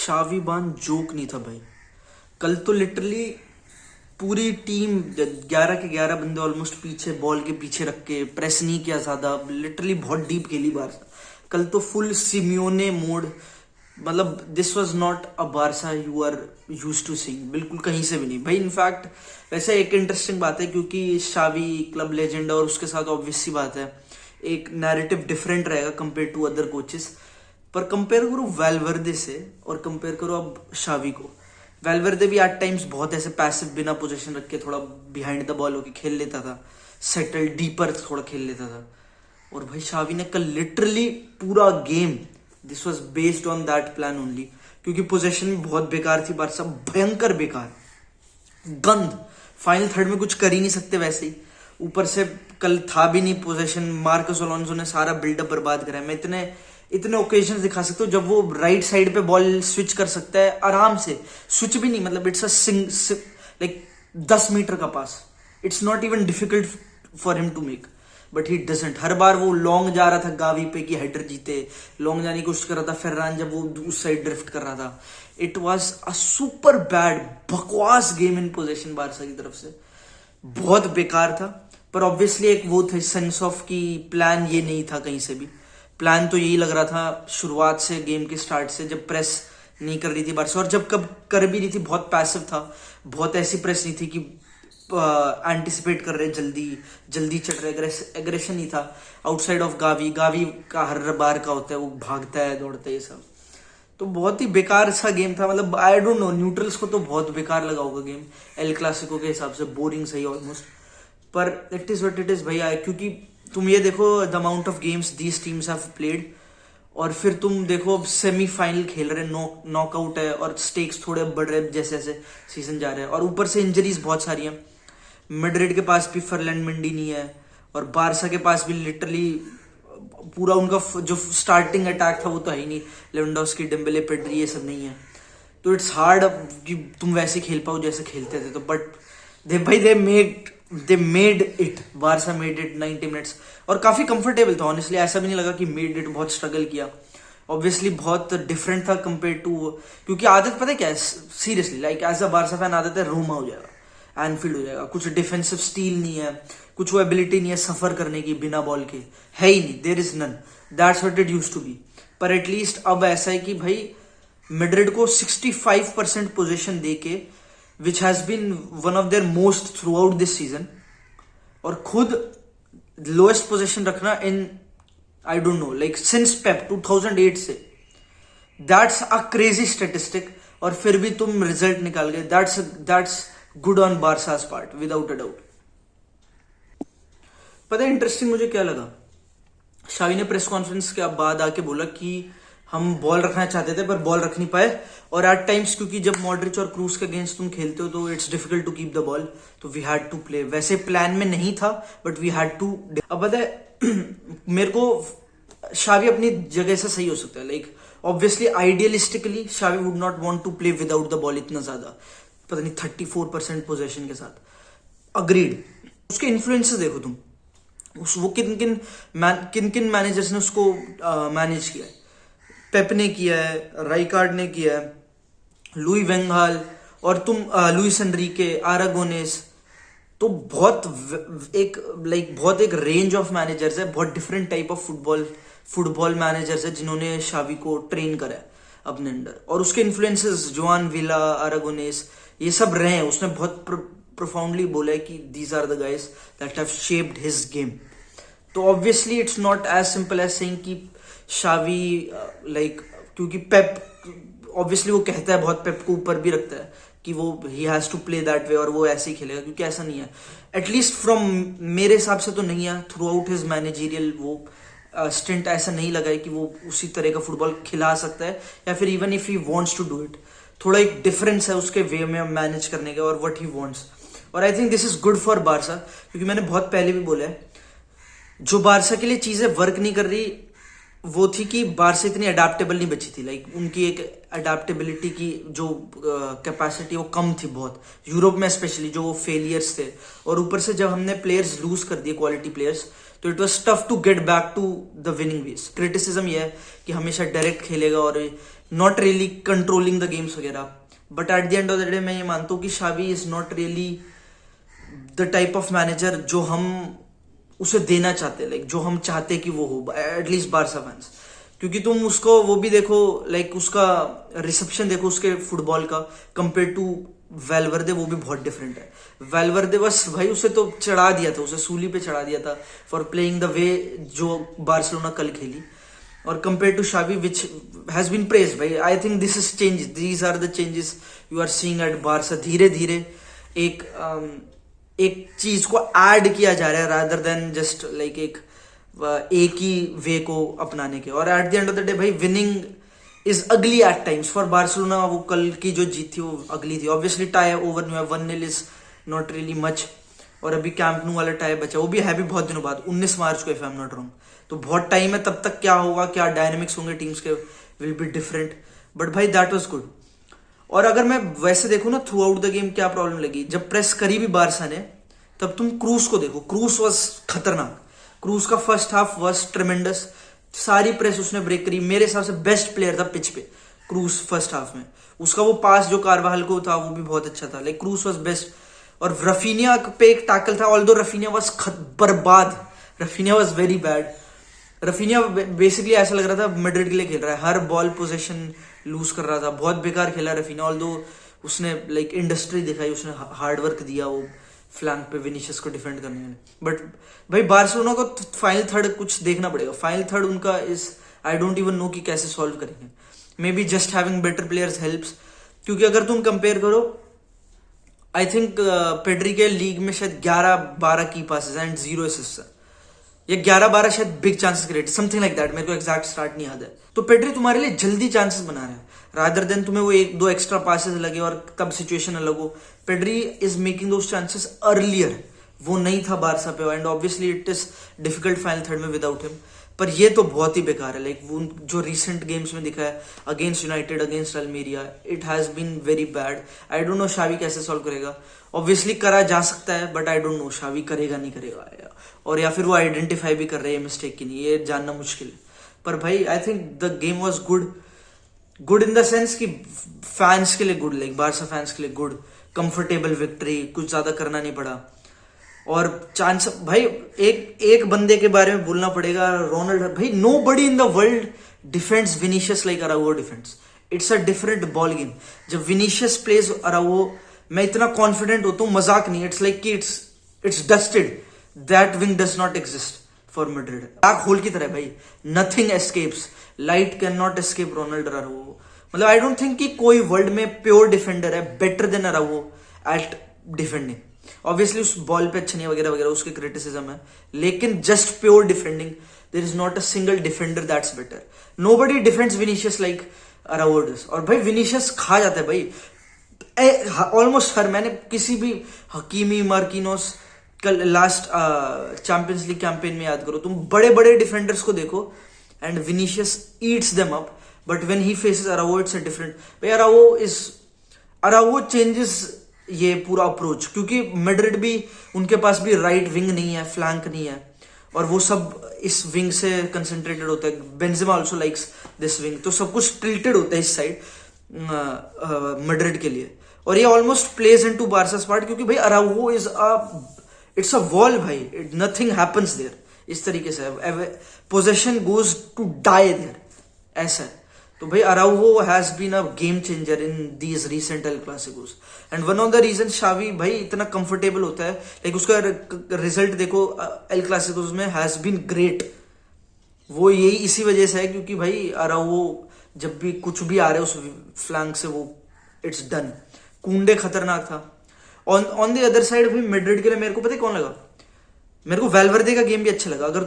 शावी बान जोक नहीं था भाई। कल तो लिटरली पूरी टीम 11 के 11 बंदे ऑलमोस्ट पीछे, बॉल के पीछे रख के प्रेस नहीं किया ज्यादा, लिटरली बहुत डीप खेली बारसा। कल तो फुल सिमियोने मोड, मतलब this was not a Barca you are used to seeing, बिल्कुल कहीं से भी नहीं भाई। इनफैक्ट वैसे एक इंटरेस्टिंग बात है क्योंकि शावी क्लब लेजेंड है और उसके साथ ऑब्वियस सी बात है एक नैरेटिव डिफरेंट रहेगा कंपेयर टू अदर कोचेस। पर कंपेयर करो वेलवर्दे से और कंपेयर करो अब शावी को। वेलवर्दे भी एट टाइम्स बहुत ऐसे पैसिव बिना पोजीशन रख के थोड़ा बिहाइंड द बॉल होके खेल लेता था, सेटल डीपर थोड़ा खेल लेता था। और भाई शावी ने कल लिटरली पूरा game this was based on that plan only, क्योंकि पोजीशन भी बहुत बेकार थी, बारसा भयंकर बेकार, गंद। फाइनल थर्ड में कुछ कर ही नहीं सकते वैसे ही, ऊपर से कल था भी नहीं पोजीशन। मार्कस अलोंसो ने सारा बिल्डअप बर्बाद करा है। मैं इतने इतने ओकेजन दिखा सकता हूँ जब वो राइट साइड पे बॉल स्विच कर सकता है आराम से, स्विच भी नहीं, मतलब इट्स अ लाइक 10 मीटर का pass, it's not even difficult for him to make, but he doesn't. हर बार वो लॉन्ग जा रहा था गावी पे कि हेडर जीते, लॉन्ग जाने की कोशिश कर रहा था फर्रान जब वो उस साइड ड्रिफ्ट कर रहा था। It was a super bad बकवास गेम इन पोजीशन बारसा की तरफ से, बहुत बेकार था। पर ऑब्वियसली एक वो थे सेंस ऑफ कि प्लान ये नहीं था कहीं से भी। प्लान तो यही लग रहा था शुरुआत से, गेम के स्टार्ट से, जब प्रेस नहीं कर रही थी बारसा, और जब कब कर भी रही थी बहुत पैसिव था, बहुत ऐसी प्रेस नहीं थी कि एंटिसिपेट कर रहे जल्दी जल्दी चढ़ रहे, एग्रेशन नहीं था। आउटसाइड ऑफ गावी, गावी का हर बार का होता है वो भागता है दौड़ता है ये सब, तो बहुत ही बेकार सा गेम था। मतलब आई डोंट नो, न्यूट्रल्स को तो बहुत बेकार लगा होगा गेम, एल क्लासिको के हिसाब से बोरिंग सही ऑलमोस्ट, पर it is what it is भैया। क्योंकि तुम ये देखो the amount of games these teams have played, और फिर तुम देखो अब सेमीफाइनल खेल रहे, नॉकआउट है और स्टेक्स थोड़े बढ़ रहे जैसे जैसे सीजन जा रहे हैं, और ऊपर से इंजरीज बहुत सारी हैं। मैड्रिड के पास भी फर्लैंड मंडी नहीं है, और बारसा के पास भी लिटरली पूरा उनका जो स्टार्टिंग अटैक था वो तो है ही नहीं, लेवेंडोव्स्की, डेम्बेले, पेड्री ये सब नहीं है, तो इट्स हार्ड कि तुम वैसे खेल पाओ जैसे खेलते थे। तो but they made it, Barça made it 90 minutes, और काफी कंफर्टेबल था ऑनेस्टली। ऐसा भी नहीं लगा कि मेड इट, बहुत स्ट्रगल किया। ऑब्वियसली बहुत डिफरेंट था कंपेयर टू, क्योंकि आदत पता है क्या है seriously, like as a Barca fan आदत है रोमा हो जाएगा, एनफील्ड हो जाएगा, कुछ डिफेंसिव स्टील नहीं है, कुछ वो एबिलिटी नहीं है सफर करने की बिना बॉल के, है ही नहीं, there is none, that's what it used to be. पर एटलीस्ट अब ऐसा है कि भाई मैड्रिड को 65% पोजीशन देके, which has been one of their most throughout this season, और खुद लोएस्ट पोजीशन रखना in I don't know like since Pep 2008 से, दैट्स अ क्रेजी स्टेटिस्टिक। और फिर भी तुम रिजल्ट निकाल गए, that's good on Barca's part without a doubt. पता है इंटरेस्टिंग मुझे क्या लगा, शावी ने प्रेस कॉन्फ्रेंस के बाद आके बोला कि हम बॉल रखना चाहते थे पर बॉल रख नहीं पाए, और एट टाइम्स क्योंकि जब मॉड्रिच और क्रूज के अगेंस्ट तुम खेलते हो तो it's difficult to keep the ball, तो वी हैड टू प्ले। वैसे प्लान में नहीं था बट वी हैड टू। अब पता है मेरे को शावी अपनी जगह से सही हो सकता है, like obviously idealistically Xavi would not want to play without the ball इतना ज्यादा, पता नहीं 34% पोजीशन के साथ, अग्रीड। उसके इन्फ्लुएंसेस देखो तुम, वो किन किन मैनेजर्स ने उसको मैनेज किया है। पेप ने किया है, राइकार्ड ने किया है, लुई वेंगाल, और तुम लुइस एनरिके, आरागोनेस, तो बहुत एक रेंज ऑफ मैनेजर्स है, बहुत different type of football managers है जिन्होंने शावी को ट्रेन करा है अपने अंडर, और उसके इन्फ्लुएंसेस जोआन विला, आरागोनेस, ये सब रहे हैं। उसने बहुत प्रोफाउंडली बोला है कि these are the guys that have shaped his game. तो obviously it's not as simple as saying कि शावी लाइक, क्योंकि पेप ऑब्वियसली वो कहता है, बहुत पेप को ऊपर भी रखता है कि वो he has to play that way और वो ऐसे ही खेलेगा, क्योंकि ऐसा नहीं है, एटलीस्ट फ्रॉम मेरे हिसाब से तो नहीं है। थ्रू आउट हिज मैनेजरियल वो स्टिंट ऐसा नहीं लगा है कि वो उसी तरह का फुटबॉल खिला सकता है, या फिर even if he wants to do it, थोड़ा एक डिफरेंस है उसके वे में मैनेज करने का और व्हाट ही वांट्स। और I think this is good for Barca, क्योंकि मैंने बहुत पहले भी बोला है जो बारसा के लिए चीजें वर्क नहीं कर रही वो थी कि बारसा इतनी अडेप्टेबल नहीं बची थी, लाइक उनकी एक अडेप्टेबिलिटी की जो कैपेसिटी वो कम थी बहुत, यूरोप में स्पेशली जो वो फेलियर्स थे, और ऊपर से जब हमने प्लेयर्स लूज कर दिए क्वालिटी प्लेयर्स, तो it was tough to get back to the winning ways. Criticism ये है कि हमेशा डायरेक्ट खेलेगा और not really controlling the games वगैरह. But at the end of the day मैं ये मानता हूँ कि Xavi is not really the type of manager जो हम उसे देना चाहते हैं, लाइक जो हम चाहते कि वो हो, एटलीस्ट बारसा फैंस. क्योंकि तुम उसको वो भी देखो, लाइक उसका रिसेप्शन देखो उसके फुटबॉल का कंपेयर टू वेलवर्दे, वो भी बहुत डिफरेंट है. वेलवर्दे बस भाई उसे तो चढ़ा दिया था, उसे सूली पे चढ़ा दिया था फॉर प्लेइंग द वे जो बार्सिलोना कल खेली. और compare to Xavi which has been praise भाई. I think this is changes, these are the changes you are seeing at Barca. धीरे धीरे एक एक चीज को ऐड किया जा रहा है रादर देन जस्ट लाइक एक ही वे को अपनाने के. और eight the end of the day भाई विनिंग इज अगली एट टाइम्स फॉर बार्सिलोना. वो कल की जो जीत थी वो अगली थी. ऑब्वियसली टाई ओवर न्यू है, 1-0 इज नॉट रियली मच. और अभी कैंप नू वाला टाई बचा, वो भी है भी बहुत दिनों बाद, 19 मार्च को, if I am not wrong. तो बहुत टाइम है, तब तक क्या होगा, क्या डायनेमिक्स होंगे टीम्स के, विल बी डिफरेंट. बट भाई दैट वाज गुड. और अगर मैं वैसे देखूं ना थ्रू आउट द गेम क्या प्रॉब्लम लगी, जब प्रेस करी भी बारसा ने, तब तुम क्रूज को देखो. क्रूज वॉज खतरनाक. क्रूज का फर्स्ट हाफ वॉज ट्रेमेंडस. सारी प्रेस उसने ब्रेक करी. मेरे हिसाब से बेस्ट प्लेयर था पिच पे क्रूज फर्स्ट हाफ में. उसका वो पास जो कारवाहल को था वो भी बहुत अच्छा था. Like cruise was best. और रफीनिया पे एक टैकल था, ऑल्दो रफीनिया वॉज बर्बाद. Raphinha was very bad. Raphinha basically ऐसा लग रहा था मैड्रिड के लिए खेल रहा है, हर बॉल पोजीशन लूज कर रहा था. बहुत बेकार खेला रफीनिया. ऑल्दो उसने लाइक इंडस्ट्री दिखाई, उसने हार्डवर्क दिया वो फ्लैंक पे विनीशियस को डिफेंड करने में. बट भाई बार्सिलोना को फाइनल थर्ड कुछ देखना पड़ेगा. फाइनल थर्ड उनका is, I don't even know कि कैसे सॉल्व करेंगे. May be just having better players helps. क्योंकि अगर तुम कंपेयर करो, आई थिंक पेड्री के लीग में शायद 11-12 की पासेस एंड 0 असिस्ट है. ये 11-12 शायद big chances create, something like that. मेरे को एग्जैक्ट स्टार्ट नहीं याद है. तो पेड्री तुम्हारे लिए जल्दी चांसेस बना रहा है रादर देन तुम्हें वो 1-2 एक्स्ट्रा पासेस लगे और तब सिचुएशन अलग हो. Pedri is making those chances earlier. वो नहीं था बारसा पे. And obviously it is difficult final third में विदाउट हिम. पर ये तो बहुत ही बेकार है. लाइक वो जो रिसेंट गेम्स में दिखा है against United, against Almeria, it has been very bad. I don't know Xavi कैसे सॉल्व करेगा. ऑब्वियसली करा जा सकता है but I don't know Xavi करेगा नहीं करेगा, और या फिर वो आइडेंटिफाई भी कर रहे हैं मिस्टेक की नहीं, ये जानना मुश्किल है. पर भाई I think the game was good in the sense कि फैंस के लिए गुड, लाइक बारसा फैंस के लिए गुड. कंफर्टेबल विक्ट्री, कुछ ज्यादा करना नहीं पड़ा. और चांस भाई एक बंदे के बारे में बोलना पड़ेगा, रोनाल्ड. भाई nobody in the world defends Vinicius like Araujo defends. It's a different ball game. जब विनीशियस प्लेज अराउगो, मैं इतना कॉन्फिडेंट होता हूँ, मजाक नहीं. इट्स लाइक कि it's dusted. That wing does not exist for Madrid. Black hole की तरह भाई, nothing escapes. Light can not escape Ronald Araujo. मतलब आई डोंट थिंक कि कोई वर्ल्ड में प्योर डिफेंडर है better than Araujo eight defending. Obviously उस ball पे अच्छा नहीं वगैरह वगैरह, उसके क्रिटिसिज्म है, लेकिन just pure defending there is not a single defender that's better. Nobody defends Vinicius like Araujo does. और भाई विनीशियस खा जाता है भाई ऑलमोस्ट हर. मैंने किसी भी हकीमी, मार्किनोस, कल लास्ट चैंपियंस लीग कैंपेन में याद करो तुम, बड़े बड़े डिफेंडर्स को देखो and Vinicius eats them up. But when he faces Araujo it's a different. भाई अराउगो चेंजेस ये पूरा अप्रोच. क्योंकि मैड्रिड भी, उनके पास भी राइट विंग नहीं है, फ्लैंक नहीं है, और वो सब इस विंग से कंसंट्रेटेड होता है. Benzema also likes this wing. तो सब कुछ टिल्टेड होता है इस साइड मैड्रिड के लिए. और ये almost plays into Barca's part. क्योंकि भाई Araujo is it's a wall भाई, नथिंग हैपेंस देयर. इस तरीके से possession goes to die there, ऐसा है. तो भाई Araujo has been a game changer in these recent El Clasicos. And one of the reason Xavi भाई इतना कंफर्टेबल होता है, लाइक उसका रिजल्ट देखो एल क्लासिकोस में हैज बीन ग्रेट. वो यही इसी वजह से है क्योंकि भाई अराउगो जब भी कुछ भी आ रहा है उस फ्लैंक से, वो इट्स डन. कुंडे खतरनाक था. ऑन द अदर साइड भाई मैड्रिड के लिए मेरे को पता है कौन लगा, मेरे को वेलवर्दे का गेम भी अच्छा लगा. अगर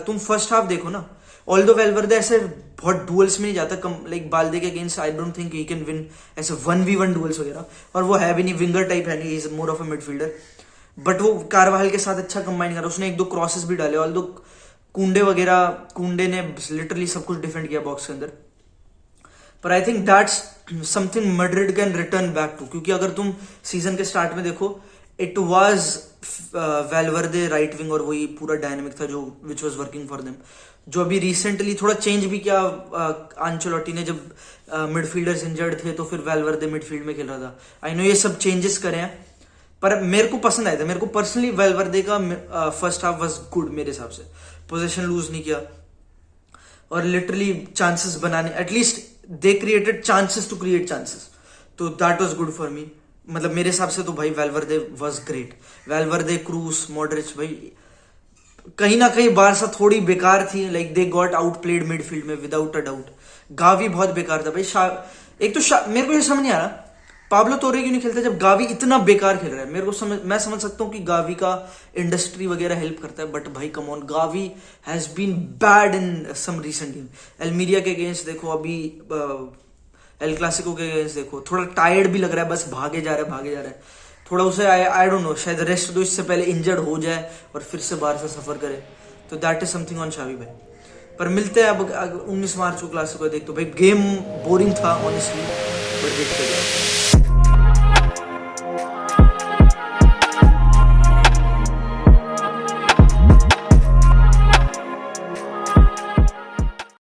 तुम फर्स्ट हाफ देखो ना, ऑल्दो वेलवर्दे ऐसे बहुत डुअल्स में नहीं जाता, लाइक बाल्दे के against I don't think he can win ऐसे 1v1 डुअल्स वगैरह. और वो है भी नहीं, विंगर टाइप है नहीं, he is more of a midfielder. But वो कारवाहल के साथ अच्छा कंबाइन करा. उसने 1-2 क्रॉसेस भी डाले. ऑल्दो कुंडे ने लिटरली सब कुछ डिफेंड किया बॉक्स के अंदर. पर I think that's something Madrid can return back to. क्योंकि अगर तुम सीजन के स्टार्ट में देखो, it was Valverde right wing और वही पूरा डायनेमिक था जो which was working for them. जो अभी रिसेंटली थोड़ा चेंज भी किया आंचेलोटी ने, जब मिडफील्डर्स इंजर्ड थे तो फिर वेलवर्दे मिडफील्ड में खेल रहा था। आई नो ये सब चेंजेस करे हैं, पर मेरे को पसंद आया था। मेरे को पर्सनली वेलवर्दे का फर्स्ट हाफ वाज गुड मेरे हिसाब से। पोजीशन लूज नहीं किया और लिटरली चांसेस बनाने, at least they created chances to create chances, तो that was good for me. मतलब मेरे हिसाब से तो भाई वेलवर्दे वाज ग्रेट। वेलवर्दे, क्रूस, मॉडरिच, भाई कहीं ना कहीं बारसा थोड़ी बेकार थी, like they got out played midfield में विदाउट अ डाउट। गावी बहुत बेकार था भाई। एक तो मेरे को ये समझ नहीं आ रहा पाब्लो तोरे क्यों नहीं खेलता जब गावी इतना बेकार खेल रहा है। मेरे को मैं समझ सकता हूँ कि गावी का इंडस्ट्री वगैरह हेल्प करता है, बट भाई come on, Gavi has been bad in some recent game. Almeria के अगेंस्ट देखो, अभी एल क्लासिको के अगेंस्ट देखो, थोड़ा टायर्ड भी लग रहा है, बस भागे जा रहा है थोड़ा उसे। आई डोंट नो, शायद रेस्ट दो, इससे पहले इंजर्ड हो जाए और फिर से बाहर से सफर करे, तो दैट इज समथिंग ऑन शावी भाई। पर मिलते हैं अब 19 मार्च को क्लासिको। देख तो भाई गेम बोरिंग था ऑनेस्टली, बट देखते हैं।